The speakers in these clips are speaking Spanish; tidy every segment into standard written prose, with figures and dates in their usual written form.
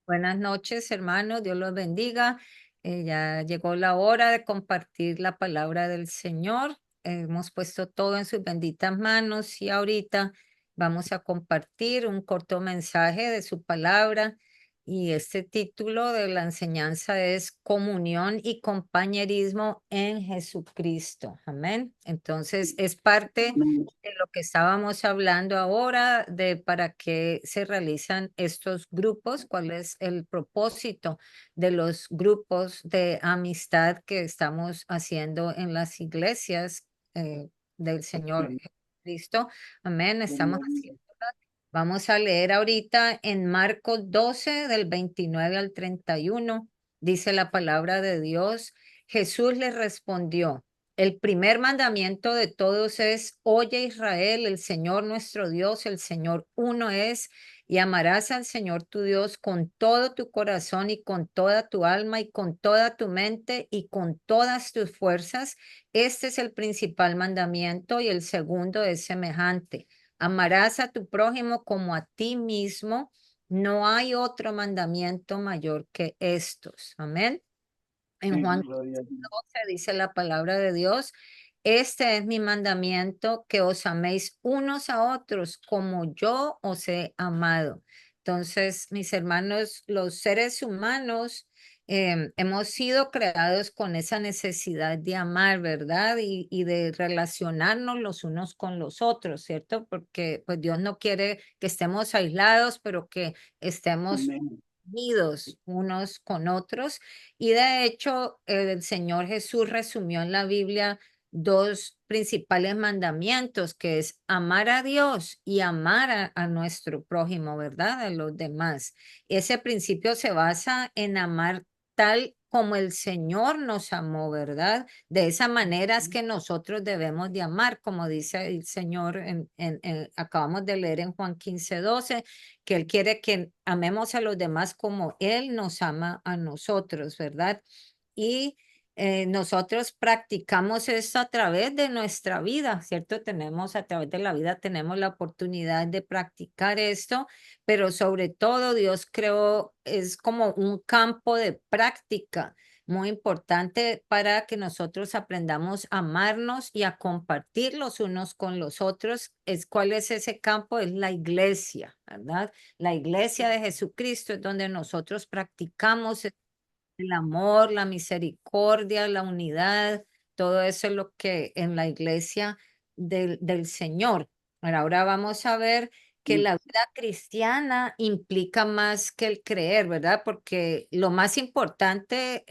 Buenas noches, hermanos. Dios los bendiga. Ya llegó la hora de compartir la palabra del Señor. Hemos puesto todo en sus benditas manos y ahorita vamos a compartir un corto mensaje de su palabra. Y este título de la enseñanza es Comunión y compañerismo en Jesucristo. Amén. Entonces, es parte Amén. de lo que estábamos hablando ahora, de para qué se realizan estos grupos, cuál es el propósito de los grupos de amistad que estamos haciendo en las iglesias del Señor Jesucristo. Amén, estamos haciendo. Vamos a leer ahorita en Marcos 12 del 29 al 31. Dice la palabra de Dios. Jesús les respondió. El primer mandamiento de todos es, oye Israel, el Señor nuestro Dios, el Señor uno es, y amarás al Señor tu Dios con todo tu corazón y con toda tu alma y con toda tu mente y con todas tus fuerzas. Este es el principal mandamiento y el segundo es semejante. Amarás a tu prójimo como a ti mismo. No hay otro mandamiento mayor que estos. Amén. En Juan Amén. Gloria a Dios. 12 dice la palabra de Dios, este es mi mandamiento, que os améis unos a otros como yo os he amado. Entonces, mis hermanos, los seres humanos hemos sido creados con esa necesidad de amar, ¿verdad? Y de relacionarnos los unos con los otros, ¿cierto? Porque pues Dios no quiere que estemos aislados, pero que estemos Amén. unidos unos con otros. Y de hecho, el Señor Jesús resumió en la Biblia dos principales mandamientos, que es amar a Dios y amar a nuestro prójimo, ¿verdad? A los demás. Ese principio se basa en amar tal como el Señor nos amó, ¿verdad? De esa manera es que nosotros debemos de amar, como dice el Señor, acabamos de leer en Juan 15:12, que Él quiere que amemos a los demás como Él nos ama a nosotros, ¿verdad? Y nosotros practicamos esto a través de nuestra vida, ¿cierto? Tenemos a través de la vida, tenemos la oportunidad de practicar esto, pero sobre todo Dios creó, es como un campo de práctica muy importante para que nosotros aprendamos a amarnos y a compartir los unos con los otros. ¿Cuál es ese campo? Es la iglesia, ¿verdad? La iglesia de Jesucristo es donde nosotros practicamos el amor, la misericordia, la unidad, todo eso es lo que en la iglesia del Señor. Ahora vamos a ver que la vida cristiana implica más que el creer, ¿verdad? Porque lo más importante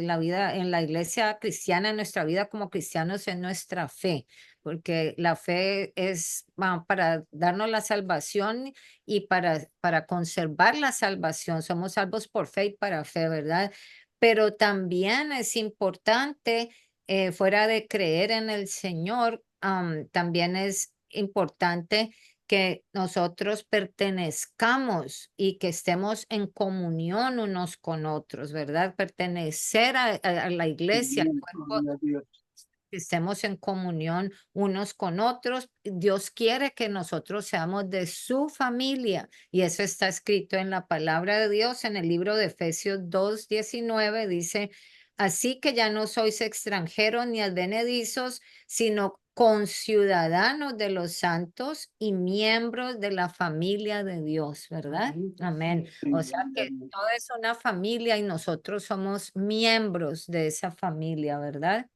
la vida en la iglesia cristiana, en nuestra vida como cristianos, es nuestra fe, porque la fe es para darnos la salvación y para conservar la salvación. Somos salvos por fe y para fe, ¿verdad? Pero también es importante, fuera de creer en el Señor, también es importante que nosotros pertenezcamos y que estemos en comunión unos con otros, ¿verdad? Pertenecer a la iglesia, al Amén. cuerpo, Gloria a Dios. que estemos en comunión unos con otros. Dios quiere que nosotros seamos de su familia y eso está escrito en la palabra de Dios en el libro de Efesios 2:19. Dice, así que ya no sois extranjeros ni advenedizos, sino conciudadanos de los santos y miembros de la familia de Dios, ¿verdad? Amén. O Amén. sea Gloria a que Dios. todo es una familia y nosotros somos miembros de esa familia, ¿verdad?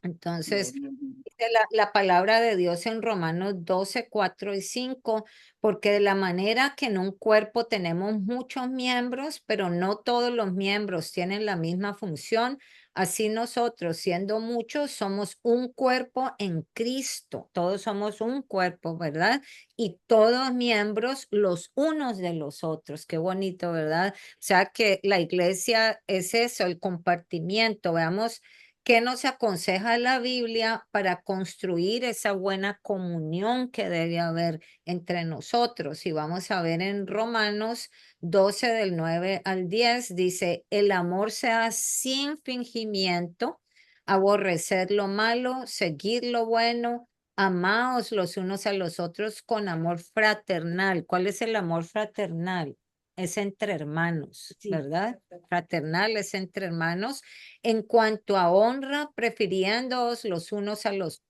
Entonces, Gloria a Dios. dice la palabra de Dios en Romanos 12:4 y 5, porque de la manera que en un cuerpo tenemos muchos miembros, pero no todos los miembros tienen la misma función, así nosotros, siendo muchos, somos un cuerpo en Cristo. Todos somos un cuerpo, ¿verdad? Y todos miembros los unos de los otros. Qué bonito, ¿verdad? O sea que la iglesia es eso, el compartimiento. Veamos. ¿Qué nos aconseja la Biblia para construir esa buena comunión que debe haber entre nosotros? Y vamos a ver en Romanos 12 del 9 al 10, dice, el amor sea sin fingimiento, aborrecer lo malo, seguir lo bueno, amaos los unos a los otros con amor fraternal. ¿Cuál es el amor fraternal? es entre hermanos, Sí. ¿verdad? Fraternal es entre hermanos. En cuanto a honra, prefiriéndoos los unos a los.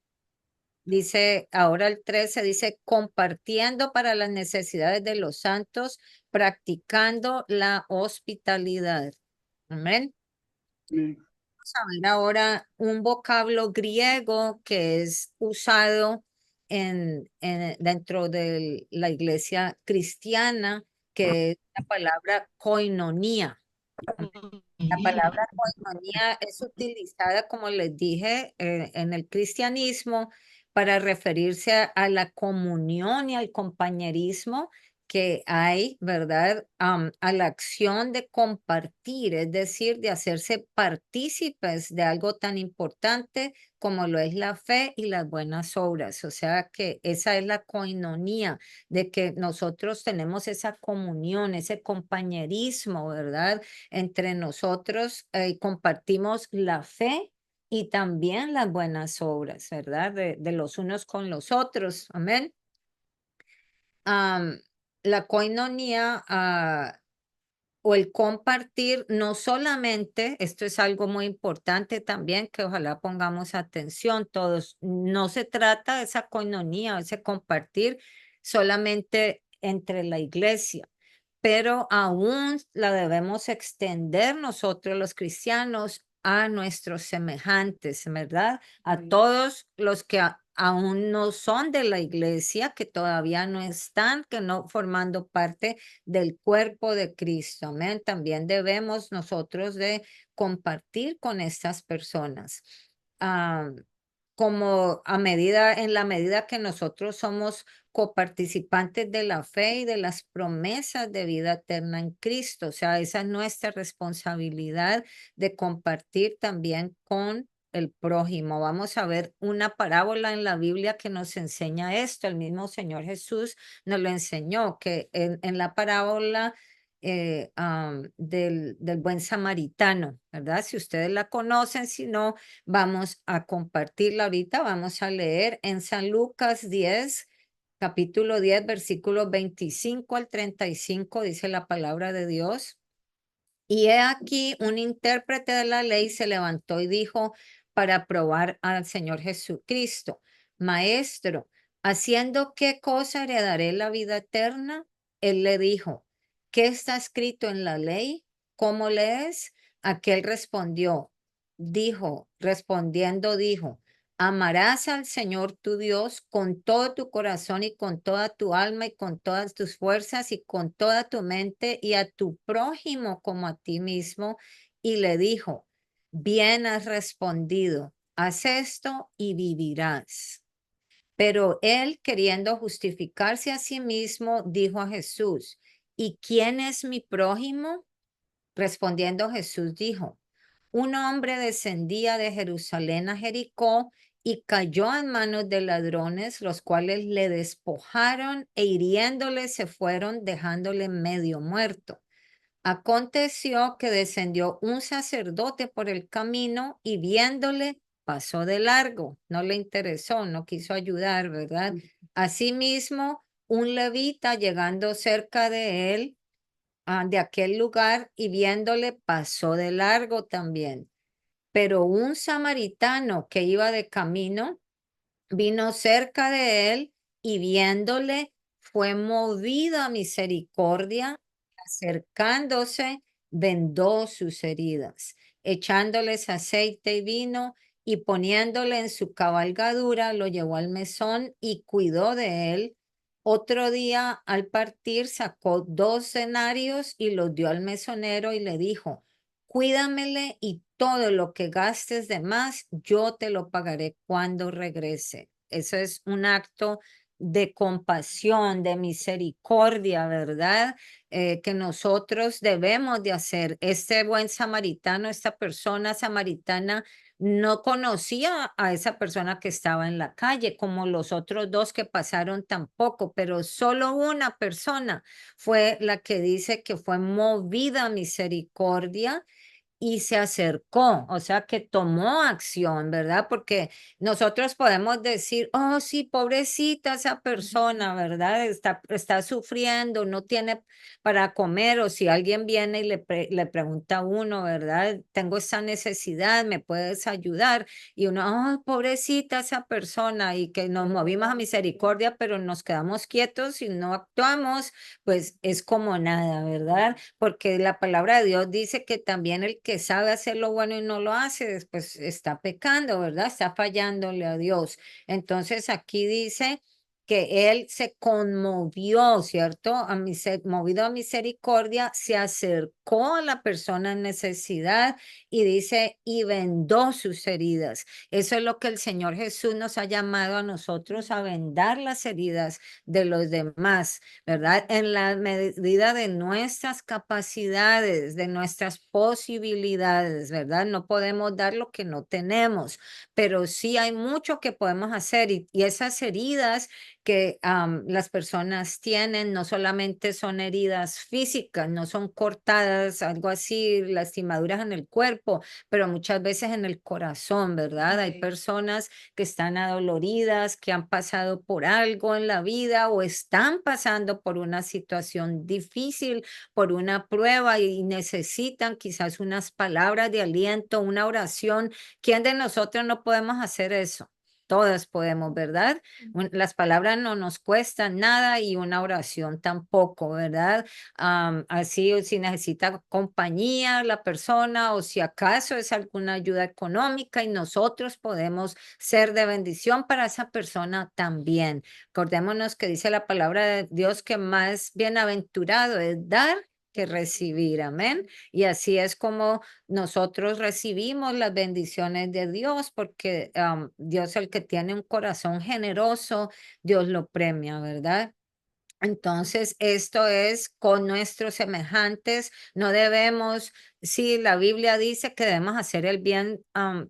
Dice, ahora el 13 dice, compartiendo para las necesidades de los santos, practicando la hospitalidad. Amén. Amén. Vamos a ver ahora un vocablo griego que es usado dentro de la iglesia cristiana, que es la palabra koinonía. La palabra coinonía es utilizada, como les dije, en el cristianismo para referirse a la comunión y al compañerismo que hay, ¿verdad? A la acción de compartir, es decir, de hacerse partícipes de algo tan importante como lo es la fe y las buenas obras. O sea que esa es la coinonía, de que nosotros tenemos esa comunión, ese compañerismo, ¿verdad? Entre nosotros compartimos la fe y también las buenas obras, ¿verdad? De los unos con los otros. Amén. Am, la coinonía o el compartir, no solamente, esto es algo muy importante también, que ojalá pongamos atención todos, no se trata de esa coinonía, ese compartir solamente entre la iglesia, pero aún la debemos extender nosotros los cristianos a nuestros semejantes, ¿verdad? A todos los que aún no son de la iglesia, que todavía no están, que no formando parte del cuerpo de Cristo. Amén. También debemos nosotros de compartir con estas personas. Ah, como en la medida que nosotros somos coparticipantes de la fe y de las promesas de vida eterna en Cristo. O sea, esa es nuestra responsabilidad de compartir también con el prójimo. Vamos a ver una parábola en la Biblia que nos enseña esto. El mismo Señor Jesús nos lo enseñó, que en la parábola del buen samaritano, ¿verdad? Si ustedes la conocen, si no, vamos a compartirla ahorita. Vamos a leer en San Lucas 10, capítulo 10, versículos 25 al 35, dice la palabra de Dios. Y he aquí un intérprete de la ley se levantó y dijo para probar al Señor Jesucristo: Maestro, ¿haciendo qué cosa heredaré la vida eterna? Él le dijo: ¿qué está escrito en la ley? ¿Cómo lees? Aquel respondiendo dijo: Amarás al Señor tu Dios con todo tu corazón y con toda tu alma y con todas tus fuerzas y con toda tu mente, y a tu prójimo como a ti mismo. Y le dijo: bien has respondido, haz esto y vivirás. Pero él, queriendo justificarse a sí mismo, dijo a Jesús: ¿y quién es mi prójimo? Respondiendo Jesús dijo: un hombre descendía de Jerusalén a Jericó y cayó en manos de ladrones, los cuales le despojaron e hiriéndole se fueron, dejándole medio muerto. Aconteció que descendió un sacerdote por el camino y viéndole pasó de largo. No le interesó, no quiso ayudar, ¿verdad? Asimismo, un levita llegando cerca de él, de aquel lugar, y viéndole pasó de largo también. Pero un samaritano que iba de camino vino cerca de él y viéndole fue movido a misericordia, acercándose, vendó sus heridas, echándoles aceite y vino, y poniéndole en su cabalgadura, lo llevó al mesón y cuidó de él. Otro día, al partir, sacó 2 denarios y los dio al mesonero y le dijo: cuídamele y todo lo que gastes de más, yo te lo pagaré cuando regrese. Eso es un acto de compasión, de misericordia, ¿verdad? Que nosotros debemos de hacer. Este buen samaritano, esta persona samaritana, no conocía a esa persona que estaba en la calle, como los otros dos que pasaron tampoco, pero solo una persona fue la que dice que fue movida a misericordia y se acercó, o sea, que tomó acción, ¿verdad? Porque nosotros podemos decir, oh, sí, pobrecita esa persona, ¿verdad? Está sufriendo, no tiene para comer, o si alguien viene y le pregunta a uno, ¿verdad? Tengo esa necesidad, ¿me puedes ayudar? Y uno, oh, pobrecita esa persona, y que nos movimos a misericordia, pero nos quedamos quietos y no actuamos, pues es como nada, ¿verdad? Porque la palabra de Dios dice que también el que sabe hacer lo bueno y no lo hace, pues está pecando, ¿verdad? Está fallándole a Dios. Entonces aquí dice que él se conmovió, ¿cierto? Movido a misericordia, se acercó a la persona en necesidad y dice, y vendó sus heridas. Eso es lo que el Señor Jesús nos ha llamado a nosotros, a vendar las heridas de los demás, ¿verdad? En la medida de nuestras capacidades, de nuestras posibilidades, ¿verdad? No podemos dar lo que no tenemos, pero sí hay mucho que podemos hacer y esas heridas que las personas tienen no solamente son heridas físicas, no son cortadas, algo así, lastimaduras en el cuerpo, pero muchas veces en el corazón, ¿verdad? Hay personas que están adoloridas, que han pasado por algo en la vida o están pasando por una situación difícil, por una prueba y necesitan quizás unas palabras de aliento, una oración. ¿Quién de nosotros no podemos hacer eso? Todas podemos, ¿verdad? Las palabras no nos cuestan nada y una oración tampoco, ¿verdad? Así si necesita compañía la persona o si acaso es alguna ayuda económica y nosotros podemos ser de bendición para esa persona también. Acordémonos que dice la palabra de Dios que más bienaventurado es dar que recibir, amén. Y así es como nosotros recibimos las bendiciones de Dios, porque Dios es el que tiene un corazón generoso, Dios lo premia, ¿verdad? Entonces, esto es con nuestros semejantes, no debemos, sí, la Biblia dice que debemos hacer el bien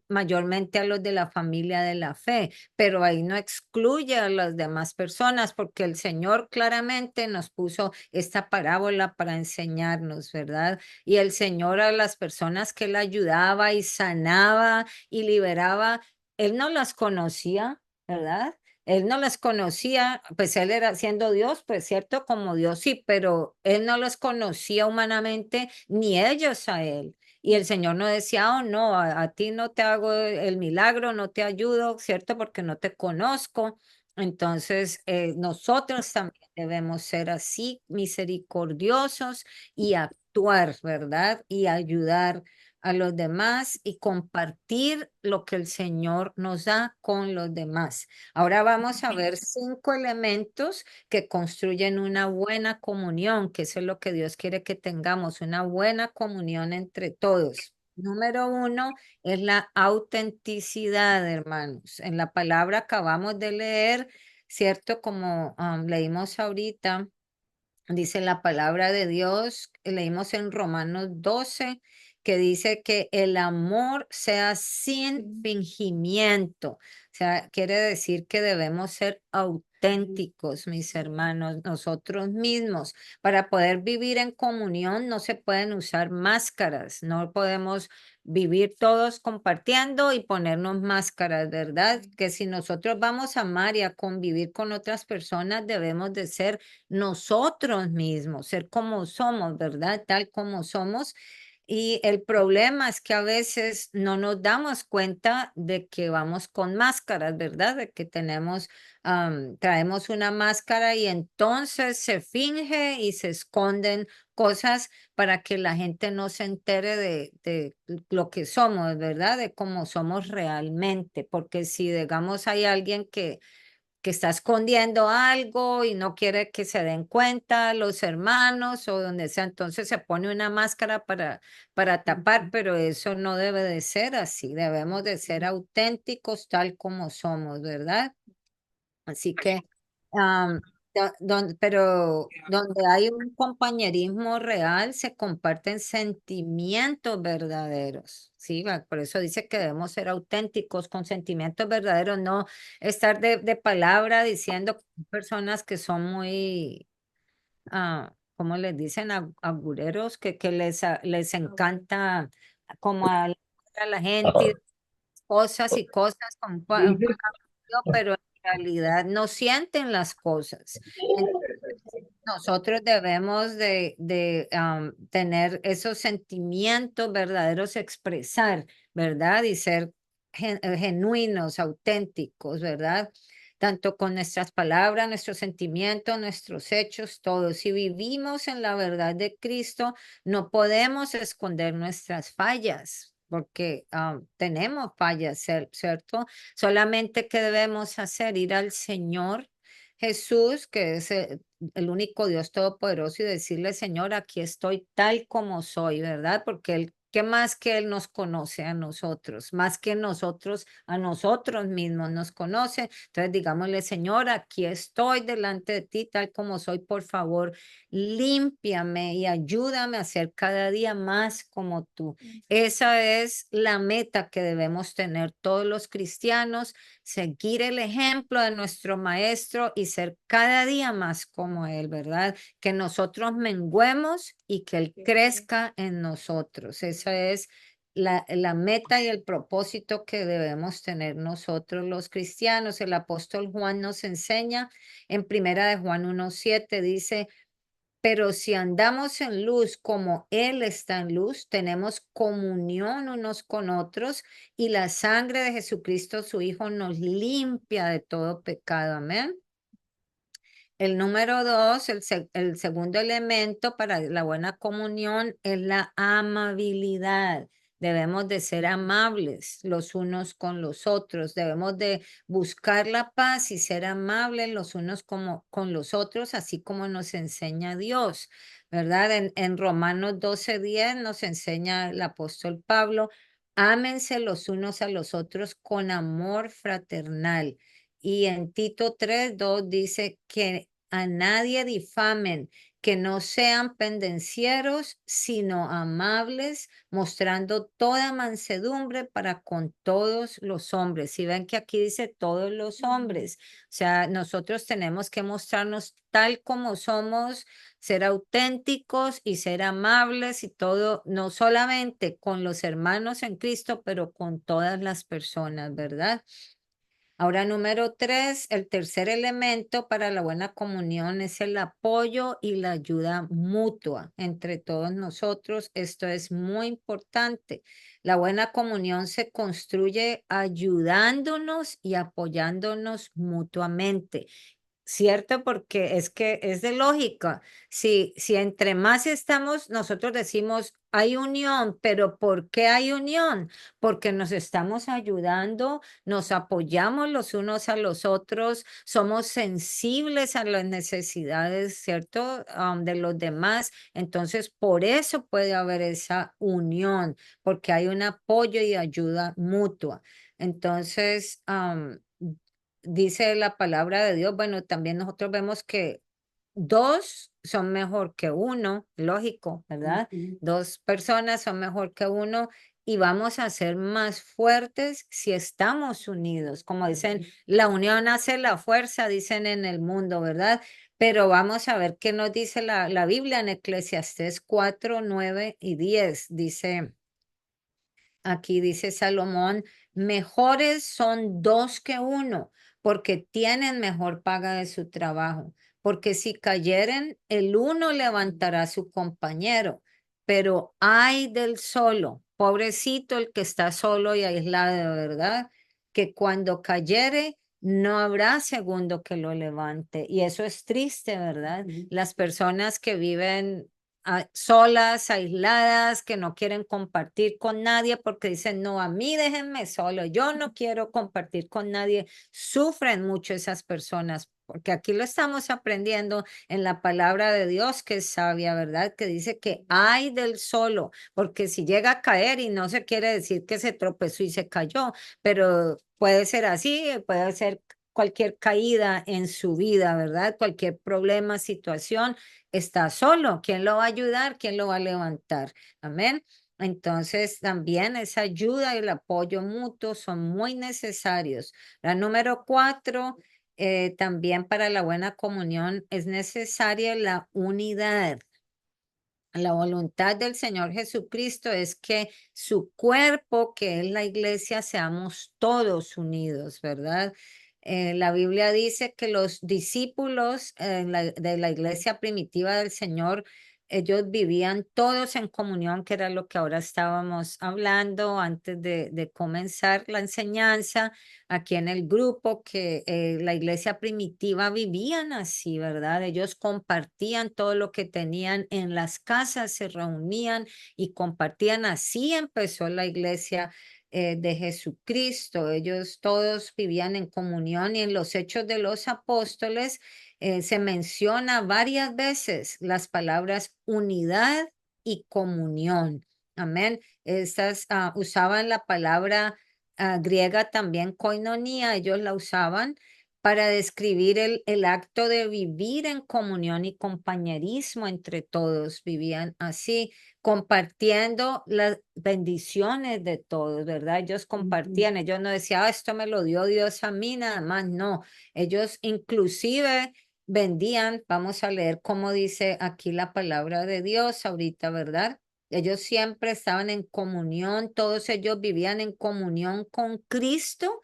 mayormente a los de la familia de la fe, pero ahí no excluye a las demás personas, porque el Señor claramente nos puso esta parábola para enseñarnos, ¿verdad? Y el Señor a las personas que él ayudaba y sanaba y liberaba, él no las conocía, ¿verdad? Él no las conocía, pues él era siendo Dios, pues cierto, como Dios sí, pero él no los conocía humanamente, ni ellos a él. Y el Señor no decía, oh, no, a ti no te hago el milagro, no te ayudo, ¿cierto? Porque no te conozco. Entonces, nosotros también debemos ser así, misericordiosos y actuar, ¿verdad? Y ayudar a los demás y compartir lo que el Señor nos da con los demás. Ahora vamos a ver 5 elementos que construyen una buena comunión, que eso es lo que Dios quiere que tengamos, una buena comunión entre todos. Número 1 es la autenticidad, hermanos. En la palabra acabamos de leer, ¿cierto? Como leímos ahorita. Dice la palabra de Dios, leímos en Romanos 12, que dice que el amor sea sin fingimiento. O sea, quiere decir que debemos ser auténticos, mis hermanos, nosotros mismos. Para poder vivir en comunión no se pueden usar máscaras, no podemos vivir todos compartiendo y ponernos máscaras, ¿verdad? Que si nosotros vamos a amar y a convivir con otras personas, debemos de ser nosotros mismos, ser como somos, ¿verdad? Tal como somos. Y el problema es que a veces no nos damos cuenta de que vamos con máscaras, ¿verdad? De que traemos una máscara y entonces se finge y se esconden cosas para que la gente no se entere de lo que somos, ¿verdad? De cómo somos realmente. Porque si, digamos, hay alguien que está escondiendo algo y no quiere que se den cuenta los hermanos o donde sea, entonces se pone una máscara para tapar, pero eso no debe de ser así, debemos de ser auténticos tal como somos, ¿verdad? Así que, am, pero donde hay un compañerismo real, se comparten sentimientos verdaderos, ¿sí? Por eso dice que debemos ser auténticos con sentimientos verdaderos, no estar de palabra diciendo personas que son muy, ¿cómo les dicen? Agureros, que les encanta como a la gente, y cosas y cosas con pero en realidad no sienten las cosas. Nosotros debemos de tener esos sentimientos verdaderos, expresar, ¿verdad? Y ser genuinos, auténticos, ¿verdad? Tanto con nuestras palabras, nuestros sentimientos, nuestros hechos, todo. Si vivimos en la verdad de Cristo, no podemos esconder nuestras fallas, porque tenemos fallas, ¿cierto? Solamente que debemos hacer, ir al Señor Jesús, que es el único Dios todopoderoso, y decirle, Señor, aquí estoy tal como soy, ¿verdad? Porque Él, ¿qué más que Él nos conoce a nosotros? Más que nosotros, a nosotros mismos nos conoce. Entonces, digámosle, Señor, aquí estoy delante de ti tal como soy, por favor, límpiame y ayúdame a ser cada día más como tú. Esa es la meta que debemos tener todos los cristianos, seguir el ejemplo de nuestro maestro y ser cada día más como él, ¿verdad? Que nosotros menguemos y que él crezca en nosotros. Esa es la meta y el propósito que debemos tener nosotros los cristianos. El apóstol Juan nos enseña en primera de Juan 1:7, dice, pero si andamos en luz como Él está en luz, tenemos comunión unos con otros y la sangre de Jesucristo, su Hijo, nos limpia de todo pecado. Amén. El número dos, el segundo elemento para la buena comunión es la amabilidad. Debemos de ser amables los unos con los otros. Debemos de buscar la paz y ser amables los unos como, con los otros, así como nos enseña Dios, ¿verdad? En Romanos 12:10 nos enseña el apóstol Pablo, ámense los unos a los otros con amor fraternal. Y en Tito 3:2 dice que a nadie difamen, que no sean pendencieros, sino amables, mostrando toda mansedumbre para con todos los hombres. Si ven que aquí dice todos los hombres, o sea, nosotros tenemos que mostrarnos tal como somos, ser auténticos y ser amables y todo, no solamente con los hermanos en Cristo, pero con todas las personas, ¿verdad? Ahora, número tres, el tercer elemento para la buena comunión es el apoyo y la ayuda mutua entre todos nosotros. Esto es muy importante. La buena comunión se construye ayudándonos y apoyándonos mutuamente. ¿Cierto? Porque es que es de lógica. Si entre más estamos, nosotros decimos, hay unión, pero ¿por qué hay unión? Porque nos estamos ayudando, nos apoyamos los unos a los otros, somos sensibles a las necesidades, ¿cierto? De los demás. Entonces, por eso puede haber esa unión, porque hay un apoyo y ayuda mutua. Entonces, dice la palabra de Dios, bueno, también nosotros vemos que dos son mejor que uno, lógico, ¿verdad? Dos personas son mejor que uno y vamos a ser más fuertes si estamos unidos. Como dicen, la unión hace la fuerza, dicen en el mundo, ¿verdad? Pero vamos a ver qué nos dice la Biblia en Eclesiastés 4:9 y 10. Dice, aquí dice Salomón, mejores son dos que uno, porque tienen mejor paga de su trabajo. Porque si cayeren, el uno levantará a su compañero, pero ay del solo, pobrecito el que está solo y aislado, ¿verdad? Que cuando cayere, no habrá segundo que lo levante. Y eso es triste, ¿verdad? Las personas que viven solas, aisladas, que no quieren compartir con nadie porque dicen, no, a mí déjenme solo, yo no quiero compartir con nadie. Sufren mucho esas personas porque aquí lo estamos aprendiendo en la palabra de Dios que es sabia, ¿verdad? Que dice que hay del solo, porque si llega a caer y no se quiere decir que se tropezó y se cayó, pero puede ser así, puede ser cualquier caída en su vida, ¿verdad? Cualquier problema, situación, está solo. ¿Quién lo va a ayudar? ¿Quién lo va a levantar? Amén. Entonces, también esa ayuda y el apoyo mutuo son muy necesarios. La número cuatro, también para la buena comunión es necesaria la unidad. La voluntad del Señor Jesucristo es que su cuerpo, que es la iglesia, seamos todos unidos, ¿verdad? La Biblia dice que los discípulos de la iglesia primitiva del Señor, ellos vivían todos en comunión, que era lo que ahora estábamos hablando antes de comenzar la enseñanza aquí en el grupo, que la iglesia primitiva vivían así, ¿verdad? Ellos compartían todo lo que tenían en las casas, se reunían y compartían. Así empezó la iglesia de Jesucristo. Ellos todos vivían en comunión y en los Hechos de los Apóstoles se menciona varias veces las palabras unidad y comunión. Amén. Estas usaban la palabra griega también koinonía, ellos la usaban para describir el acto de vivir en comunión y compañerismo entre todos. Vivían así, compartiendo las bendiciones de todos, ¿verdad? Ellos compartían, ellos no decían, esto me lo dio Dios a mí, nada más, no. Ellos inclusive vendían, vamos a leer cómo dice aquí la palabra de Dios ahorita, ¿verdad? Ellos siempre estaban en comunión, todos ellos vivían en comunión con Cristo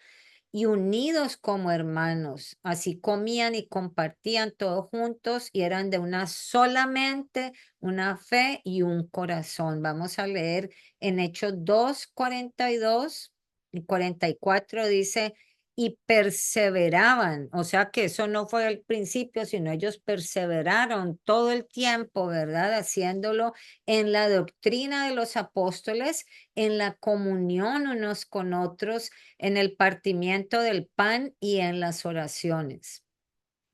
y unidos como hermanos. Así comían y compartían todos juntos y eran de una solamente, una fe y un corazón. Vamos a leer en Hechos 2:42 y 44 dice, y perseveraban, o sea que eso no fue al principio, sino ellos perseveraron todo el tiempo, ¿verdad? Haciéndolo en la doctrina de los apóstoles, en la comunión unos con otros, en el partimiento del pan y en las oraciones.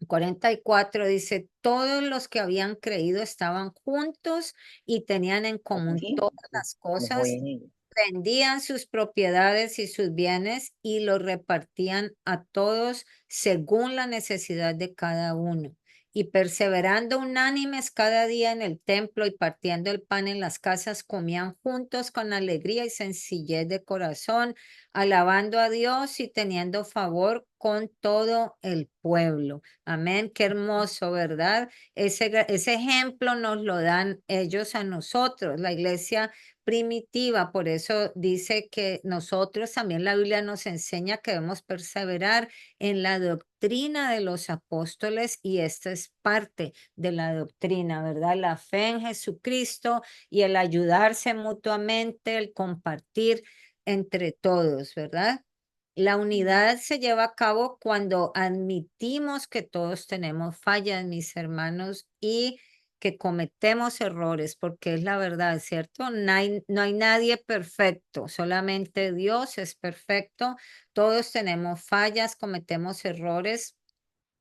44 dice, todos los que habían creído estaban juntos y tenían en común todas las Como voy cosas, en ello. vendían sus propiedades y sus bienes y los repartían a todos según la necesidad de cada uno. Y perseverando unánimes cada día en el templo y partiendo el pan en las casas, comían juntos con alegría y sencillez de corazón, alabando a Dios y teniendo favor con todo el pueblo. Amén, qué hermoso, ¿verdad? Ese ejemplo nos lo dan ellos a nosotros, la iglesia primitiva. Por eso dice que nosotros también la Biblia nos enseña que debemos perseverar en la doctrina de los apóstoles y esta es parte de la doctrina, ¿verdad? La fe en Jesucristo y el ayudarse mutuamente, el compartir entre todos, ¿verdad? La unidad se lleva a cabo cuando admitimos que todos tenemos fallas, mis hermanos, y que cometemos errores, porque es la verdad, ¿cierto? No hay nadie perfecto, solamente Dios es perfecto. Todos tenemos fallas, cometemos errores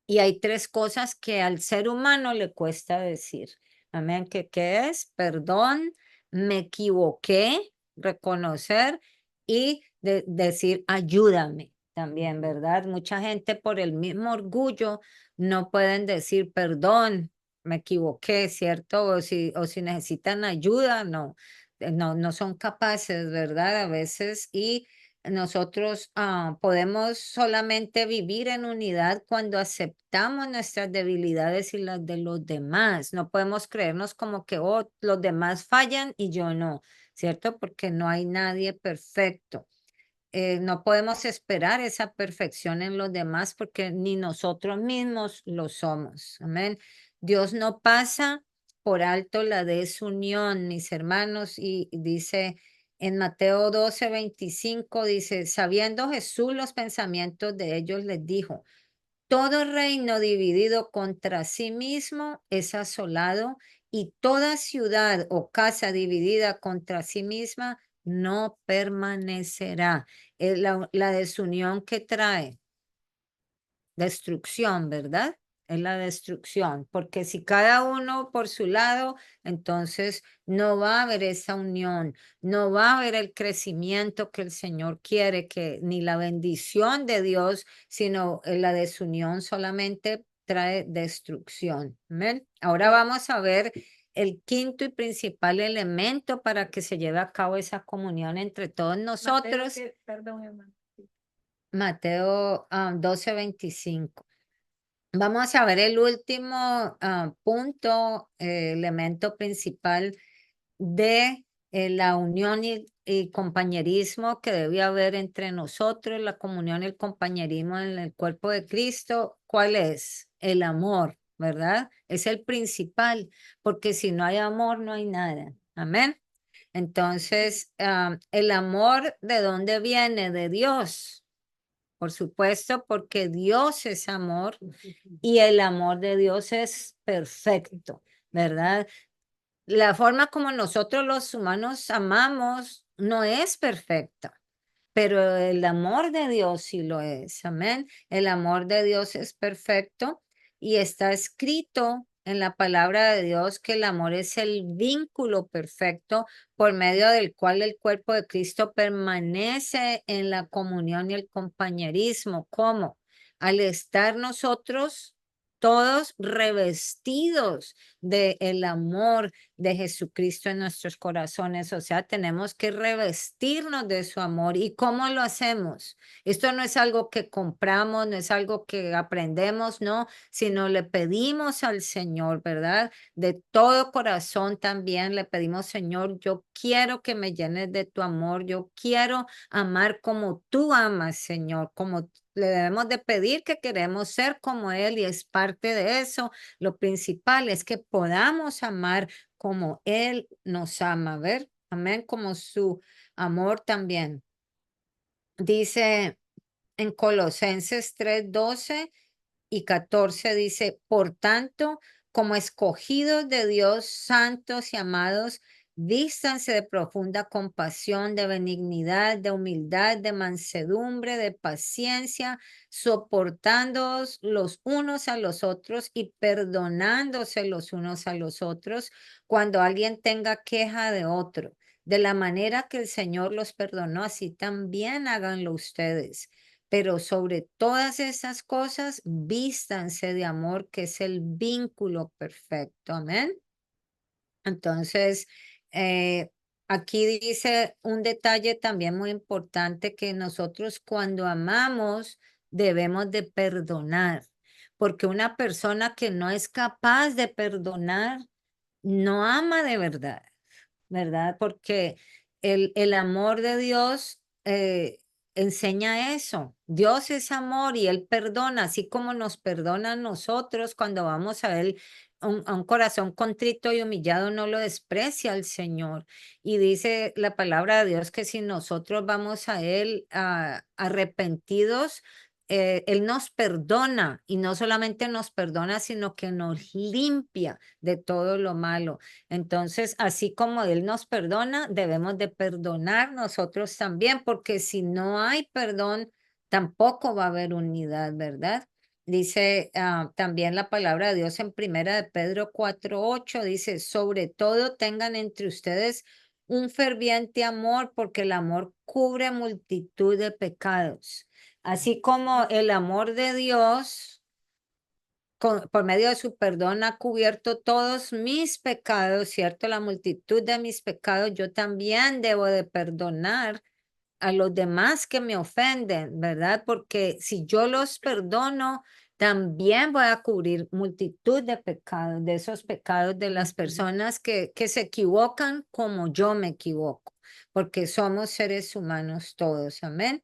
y hay tres cosas que al ser humano le cuesta decir. Amén. ¿Qué es? Perdón, me equivoqué, reconocer y decir ayúdame también, ¿verdad? Mucha gente por el mismo orgullo no pueden decir perdón, me equivoqué, ¿cierto? O si necesitan ayuda, no, no son capaces, ¿verdad? A veces y nosotros podemos solamente vivir en unidad cuando aceptamos nuestras debilidades y las de los demás. No podemos creernos como que oh, los demás fallan y yo no, ¿cierto? Porque no hay nadie perfecto. No podemos esperar esa perfección en los demás porque ni nosotros mismos lo somos. Amén. Dios no pasa por alto la desunión, mis hermanos, y dice en Mateo 12:25, dice, sabiendo Jesús los pensamientos de ellos, les dijo, todo reino dividido contra sí mismo es asolado y toda ciudad o casa dividida contra sí misma no permanecerá. Es la desunión que trae destrucción, ¿verdad? Es la destrucción, porque si cada uno por su lado, entonces no va a haber esa unión, no va a haber el crecimiento que el Señor quiere, que ni la bendición de Dios, sino la desunión solamente trae destrucción. Amén. Ahora vamos a ver el quinto y principal elemento para que se lleve a cabo esa comunión entre todos nosotros. Perdón, hermano. Mateo 12:25. Vamos a ver el último punto, elemento principal de la unión y compañerismo que debe haber entre nosotros, la comunión y el compañerismo en el cuerpo de Cristo. ¿Cuál es? El amor, ¿verdad? Es el principal, porque si no hay amor, no hay nada. Amén. Entonces, el amor, ¿de dónde viene? De Dios. Por supuesto, porque Dios es amor y el amor de Dios es perfecto, ¿verdad? La forma como nosotros los humanos amamos no es perfecta, pero el amor de Dios sí lo es. Amén. El amor de Dios es perfecto y está escrito en la palabra de Dios que el amor es el vínculo perfecto por medio del cual el cuerpo de Cristo permanece en la comunión y el compañerismo. ¿Cómo? Al estar nosotros todos revestidos del amor de Jesucristo en nuestros corazones. O sea, tenemos que revestirnos de su amor. ¿Y cómo lo hacemos? Esto no es algo que compramos, no es algo que aprendemos, no, sino le pedimos al Señor, ¿verdad? De todo corazón también le pedimos, Señor, yo quiero que me llenes de tu amor, yo quiero amar como tú amas, Señor, como le debemos de pedir que queremos ser como Él y es parte de eso. Lo principal es que podamos amar como Él nos ama, ¿ver? Amén, como su amor también. Dice en Colosenses 3:12 y 14 dice, por tanto, como escogidos de Dios, santos y amados, vístanse de profunda compasión, de benignidad, de humildad, de mansedumbre, de paciencia, soportándoos los unos a los otros y perdonándose los unos a los otros cuando alguien tenga queja de otro. De la manera que el Señor los perdonó, así también háganlo ustedes. Pero sobre todas esas cosas, vístanse de amor, que es el vínculo perfecto. Amén. Entonces, eh, aquí dice un detalle también muy importante que nosotros cuando amamos debemos de perdonar, porque una persona que no es capaz de perdonar no ama de verdad. ¿Verdad? Porque el amor de Dios enseña eso. Dios es amor y Él perdona, así como nos perdona a nosotros cuando vamos a Él. A un corazón contrito y humillado no lo desprecia el Señor. Y dice la palabra de Dios que si nosotros vamos a Él arrepentidos, Él nos perdona y no solamente nos perdona, sino que nos limpia de todo lo malo. Entonces, así como Él nos perdona, debemos de perdonar nosotros también, porque si no hay perdón, tampoco va a haber unidad, ¿verdad? Dice también la palabra de Dios en Primera de Pedro 4:8, dice, sobre todo tengan entre ustedes un ferviente amor, porque el amor cubre multitud de pecados. Así como el amor de Dios por medio de su perdón ha cubierto todos mis pecados, ¿cierto? La multitud de mis pecados, yo también debo de perdonar a los demás que me ofenden, ¿verdad? Porque si yo los perdono, también voy a cubrir multitud de pecados, de esos pecados de las personas que se equivocan como yo me equivoco, porque somos seres humanos todos, amén.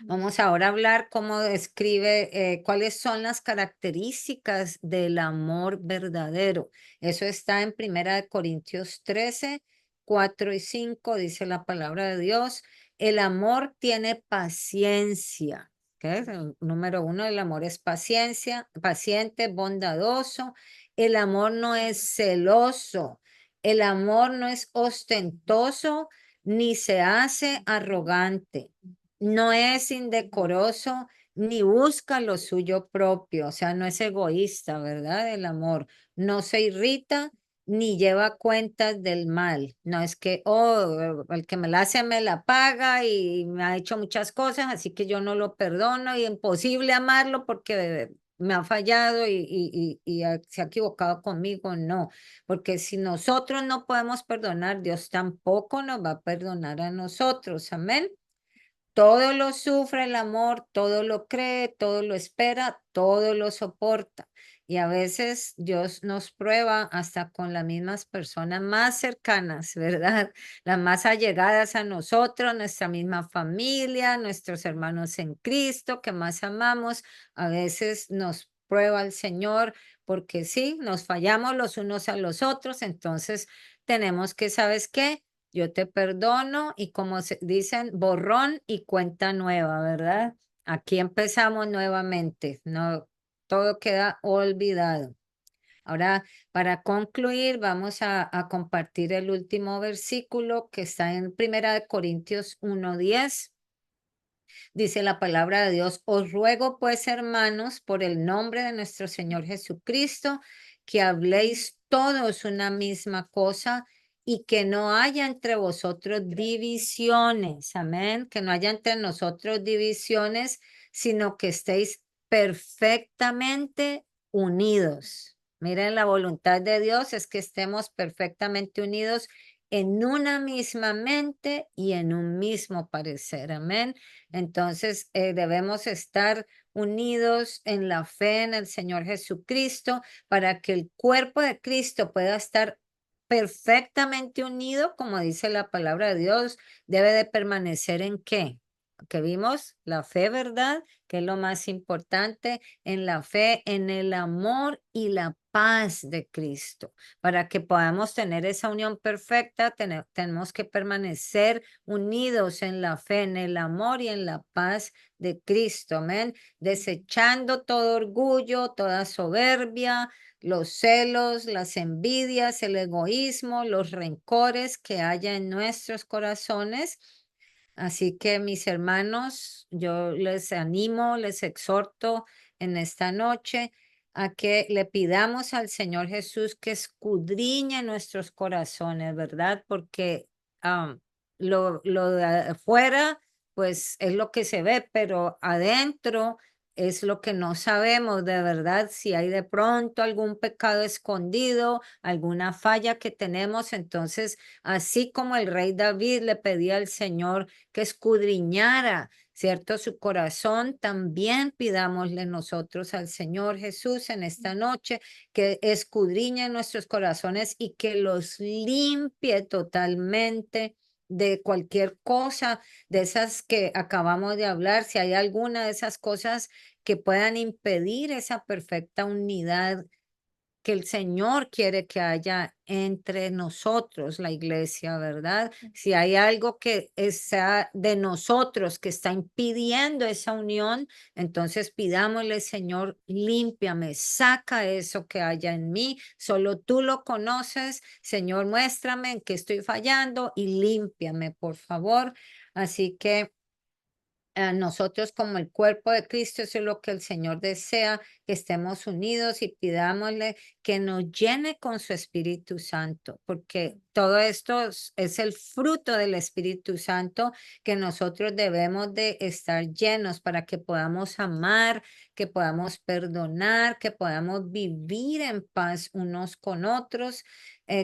Vamos ahora a hablar cómo describe, cuáles son las características del amor verdadero. Eso está en Primera de Corintios 13:4 y 5, dice la palabra de Dios. El amor tiene paciencia. ¿Ok? Número uno, el amor es paciencia, paciente, bondadoso. El amor no es celoso. El amor no es ostentoso ni se hace arrogante, no es indecoroso ni busca lo suyo propio, o sea, no es egoísta, ¿verdad? El amor no se irrita ni lleva cuentas del mal. No es que, oh, el que me la hace me la paga y me ha hecho muchas cosas, así que yo no lo perdono y imposible amarlo porque me ha fallado y se ha equivocado conmigo. No, porque si nosotros no podemos perdonar, Dios tampoco nos va a perdonar a nosotros. Amén. Todo lo sufre el amor, todo lo cree, todo lo espera, todo lo soporta. Y a veces Dios nos prueba hasta con las mismas personas más cercanas, ¿verdad? Las más allegadas a nosotros, nuestra misma familia, nuestros hermanos en Cristo que más amamos. A veces nos prueba el Señor porque sí, nos fallamos los unos a los otros. Entonces tenemos que, ¿sabes qué? Yo te perdono y como se dicen, borrón y cuenta nueva, ¿verdad? Aquí empezamos nuevamente, no, todo queda olvidado. Ahora, para concluir, vamos a compartir el último versículo que está en Primera de Corintios 1:10. Dice la palabra de Dios, os ruego pues, hermanos, por el nombre de nuestro Señor Jesucristo, que habléis todos una misma cosa y que no haya entre vosotros divisiones. Amén. Que no haya entre nosotros divisiones, sino que estéis perfectamente unidos. Miren, la voluntad de Dios es que estemos perfectamente unidos en una misma mente y en un mismo parecer. Amén. Entonces, debemos estar unidos en la fe en el Señor Jesucristo para que el cuerpo de Cristo pueda estar perfectamente unido, como dice la palabra de Dios, debe de permanecer en qué? Que vimos la fe, ¿verdad? Que es lo más importante, en la fe, en el amor y la paz de Cristo. Para que podamos tener esa unión perfecta, tenemos que permanecer unidos en la fe, en el amor y en la paz de Cristo. Amén. Desechando todo orgullo, toda soberbia, los celos, las envidias, el egoísmo, los rencores que haya en nuestros corazones. Así que mis hermanos, yo les animo, les exhorto en esta noche a que le pidamos al Señor Jesús que escudriñe nuestros corazones, ¿verdad? Porque lo de afuera, pues es lo que se ve, pero adentro es lo que no sabemos de verdad, si hay de pronto algún pecado escondido, alguna falla que tenemos. Entonces, así como el rey David le pedía al Señor que escudriñara, ¿cierto? Su corazón, también pidámosle nosotros al Señor Jesús en esta noche que escudriñe nuestros corazones y que los limpie totalmente de cualquier cosa de esas que acabamos de hablar, si hay alguna de esas cosas que puedan impedir esa perfecta unidad que el Señor quiere que haya entre nosotros, la iglesia, ¿verdad? Si hay algo que sea de nosotros que está impidiendo esa unión, entonces pidámosle, Señor, límpiame, saca eso que haya en mí, solo tú lo conoces, Señor, muéstrame en qué estoy fallando y límpiame, por favor. Así que a nosotros como el cuerpo de Cristo, eso es lo que el Señor desea, que estemos unidos y pidámosle que nos llene con su Espíritu Santo, porque todo esto es el fruto del Espíritu Santo que nosotros debemos de estar llenos para que podamos amar, que podamos perdonar, que podamos vivir en paz unos con otros,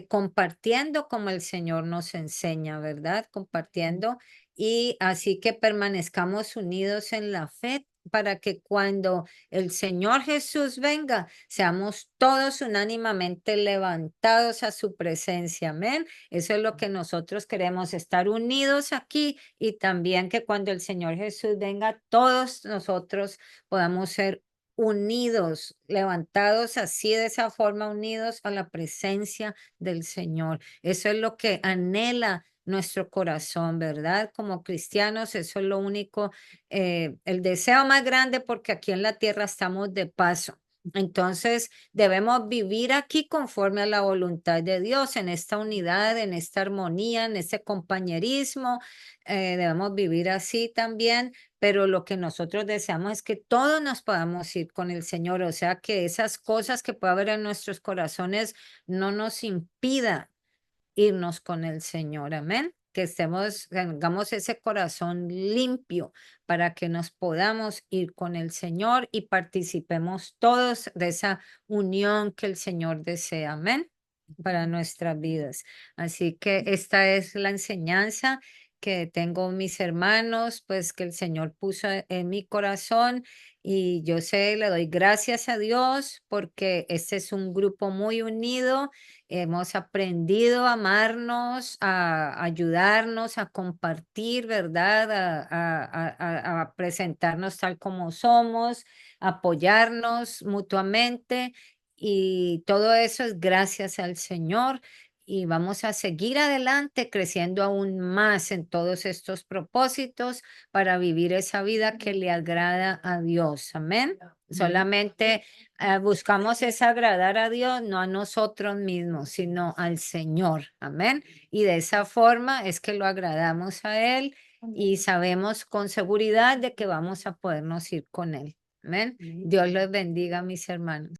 compartiendo como el Señor nos enseña, ¿verdad? Compartiendo y así que permanezcamos unidos en la fe para que cuando el Señor Jesús venga, seamos todos unánimemente levantados a su presencia. Amén. Eso es lo que nosotros queremos, estar unidos aquí y también que cuando el Señor Jesús venga, todos nosotros podamos ser unidos, levantados así de esa forma, unidos a la presencia del Señor. Eso es lo que anhela nuestro corazón, ¿verdad? Como cristianos, eso es lo único, el deseo más grande porque aquí en la tierra estamos de paso. Entonces, debemos vivir aquí conforme a la voluntad de Dios, en esta unidad, en esta armonía, en ese compañerismo. Debemos vivir así también, pero lo que nosotros deseamos es que todos nos podamos ir con el Señor, o sea, que esas cosas que puede haber en nuestros corazones no nos impidan irnos con el Señor. Amén. Que estemos, tengamos ese corazón limpio para que nos podamos ir con el Señor y participemos todos de esa unión que el Señor desea. Amén. Para nuestras vidas. Así que esta es la enseñanza que tengo mis hermanos, pues que el Señor puso en mi corazón y yo sé, le doy gracias a Dios porque este es un grupo muy unido. Hemos aprendido a amarnos, a ayudarnos, a compartir, ¿verdad? A presentarnos tal como somos, apoyarnos mutuamente y todo eso es gracias al Señor y vamos a seguir adelante creciendo aún más en todos estos propósitos para vivir esa vida que le agrada a Dios. Amén. Solamente buscamos es agradar a Dios, no a nosotros mismos, sino al Señor. Amén. Y de esa forma es que lo agradamos a Él y sabemos con seguridad de que vamos a podernos ir con Él. Amén. Dios los bendiga, mis hermanos.